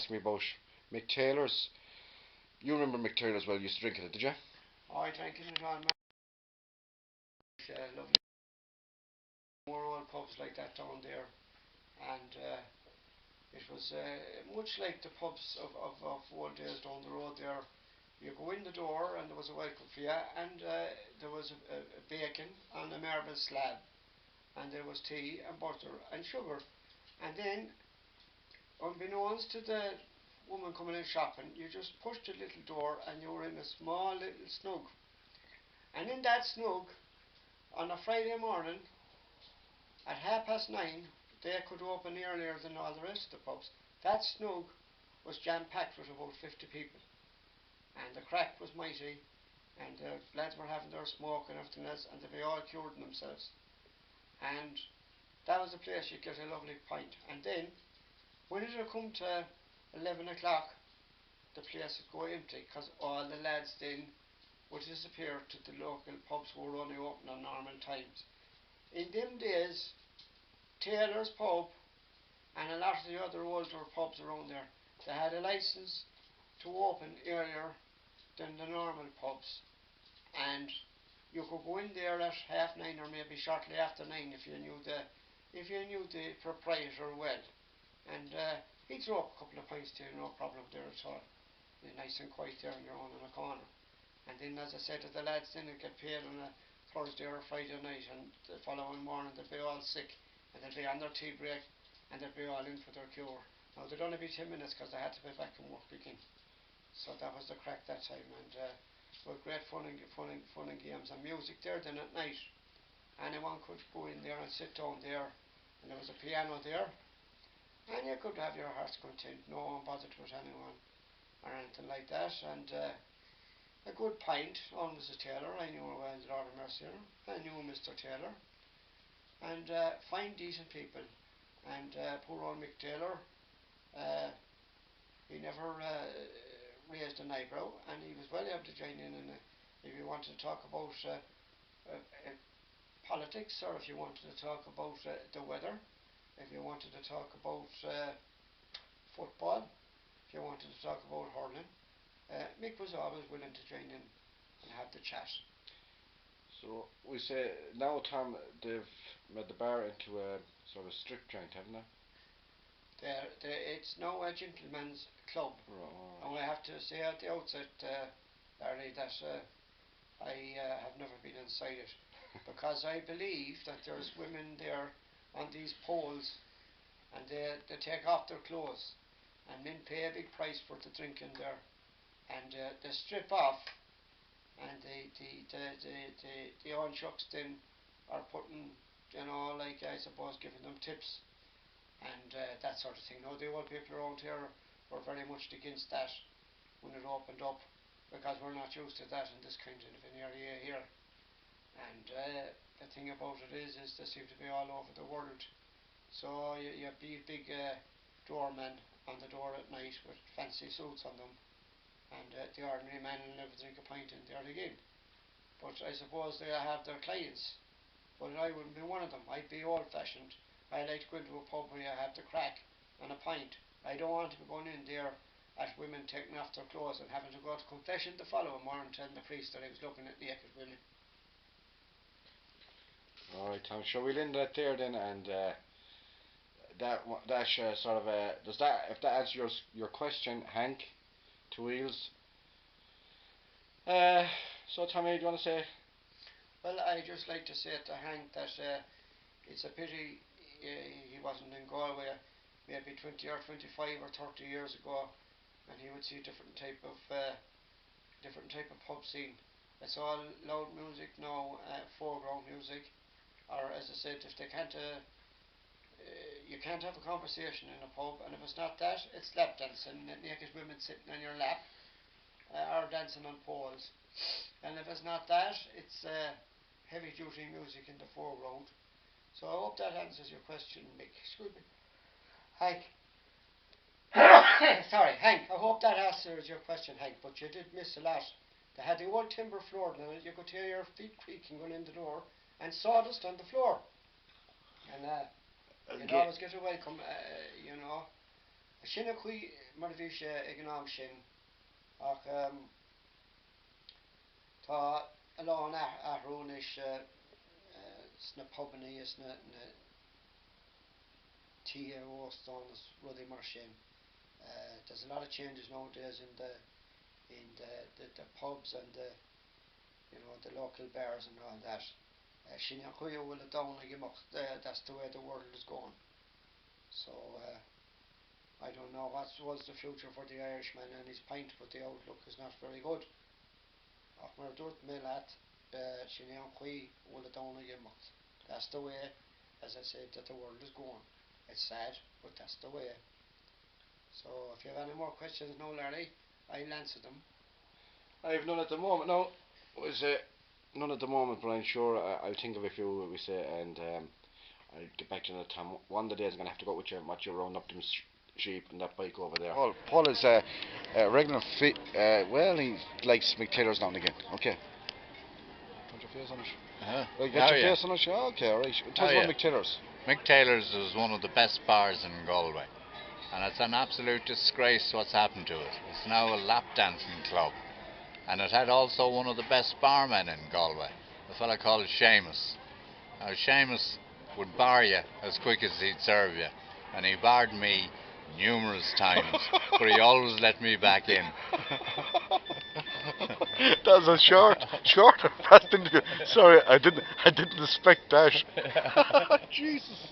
asking me about Mick Taylor's. You remember Mick Taylor's well, you used to drink it, did you? Oh, I drank it on lovely more old pubs like that down there, and it was much like the pubs of old days down the road there. You go in the door and there was a welcome for you, and there was a bacon on a marble slab, and there was tea and butter and sugar, and then unbeknownst to the woman coming in shopping, you just pushed a little door and you were in a small little snug. And in that snug, on a Friday morning, at 9:30, they could open earlier than all the rest of the pubs. That snug was jam-packed with about 50 people. And the crack was mighty, and the lads were having their smoke and everything else, and they were all curing themselves. And that was the place you'd get a lovely pint. And then, when it had come to 11 o'clock, the place would go empty, because all the lads then would disappear to the local pubs who were only open on normal times. In them days, Taylor's pub and a lot of the other older pubs around there, they had a licence to open earlier than the normal pubs, and you could go in there at 9:30 or maybe shortly after 9 if you knew the proprietor well, and he'd throw up a couple of pints to you, no problem there at all. You're nice and quiet there on your own in a corner. And then, as I said to the lads, then they'd get paid on a Thursday or a Friday night, and the following morning they'd be all sick, and they'd be on their tea break, and they'd be all in for their cure. Now, they'd only be 10 minutes because they had to be back and work again. So that was the crack that time, and with great fun and games and music there. Then at night, anyone could go in there and sit down there, and there was a piano there, and you could have your heart's content. No one bothered with anyone or anything like that, and a good pint on Mrs. Taylor. I knew her well, Lord of Mercy. I knew Mr. Taylor, and fine, decent people. And poor old Mick Taylor, he never raised an eyebrow, and he was well able to join in. And if you wanted to talk about politics, or if you wanted to talk about the weather, if you wanted to talk about football, if you wanted to talk about hurling, Mick was always willing to join in and have the chat. So we say now, Tom, they've made the bar into a sort of a strip joint, haven't they? It's now a gentleman's club, Right. and I have to say at the outset, Larry, that I have never been inside it, because I believe that there's women there on these poles, and they take off their clothes, and men pay a big price for the drinking there, and they strip off, and the old shucks then are putting, like, I suppose, giving them tips and that sort of thing. Now, the old people around here were very much against that when it opened up, because we're not used to that in this kind of an area here. And the thing about it is they seem to be all over the world. So you have these big doormen on the door at night with fancy suits on them, and the ordinary man will never drink a pint in there again. But I suppose they have their clients, but I wouldn't be one of them. I'd be old-fashioned. I like to go into a pub where you have the crack and a pint. I don't want to be going in there at women taking off their clothes and having to go to confession the following morning telling the priest that I was looking at naked women. Alright, Tom, shall we end that there then? And that sort of does that, if that answers your question, Hank, to Wheels. So Tommy, do you want to say? Well, I just like to say to Hank that it's a pity he wasn't in Galway maybe 20 or 25 or 30 years ago, and he would see a different type of pub scene. It's all loud music now, foreground music, or as I said, if they can't, you can't have a conversation in a pub, and if it's not that, it's lap dancing, naked women sitting on your lap, or dancing on poles, and if it's not that, it's heavy duty music in the foreground. So I hope that answers your question, Mick. Excuse me. Hank. Sorry, Hank. I hope that answers your question, Hank, but you did miss a lot. They had the old timber floor in it. You could hear your feet creaking going in the door, and sawdust on the floor. And you'd always get a welcome, Sinna cui mar bhí sé ag an am sin ach tá aláin ahrún is sna pobanna is na tea óstánas rudí mar sin. There's a lot of changes nowadays in the pubs and the local bars and all that. Sinna cui will it down that's the way the world is going. So I don't know what was the future for the Irishman and his pint, but the outlook is not very good. Ach mar dúirt mé leat sinna cui will it down that's the way, as I said, that the world is going. It's sad, but that's the way. So if you have any more questions now, Larry, I'll answer them. I have none at the moment. No, we say none at the moment, but I'm sure I'll think of a few. We say, and I'll get back to you another time. One of the days I'm gonna have to go with you and watch you round up them sheep and that bike over there. Paul is a regular well, he likes McTaylor's now and again. Okay. Put your face on it. Get your face on it. Okay, alright. Tell us about McTaylor's. McTaylor's is one of the best bars in Galway, and it's an absolute disgrace what's happened to it. It's now a lap dancing club, and it had also one of the best barmen in Galway, a fella called Seamus. Now Seamus would bar you as quick as he'd serve you, and he barred me numerous times, but he always let me back in. That was a short and fast interview. Sorry, I didn't expect that. Jesus.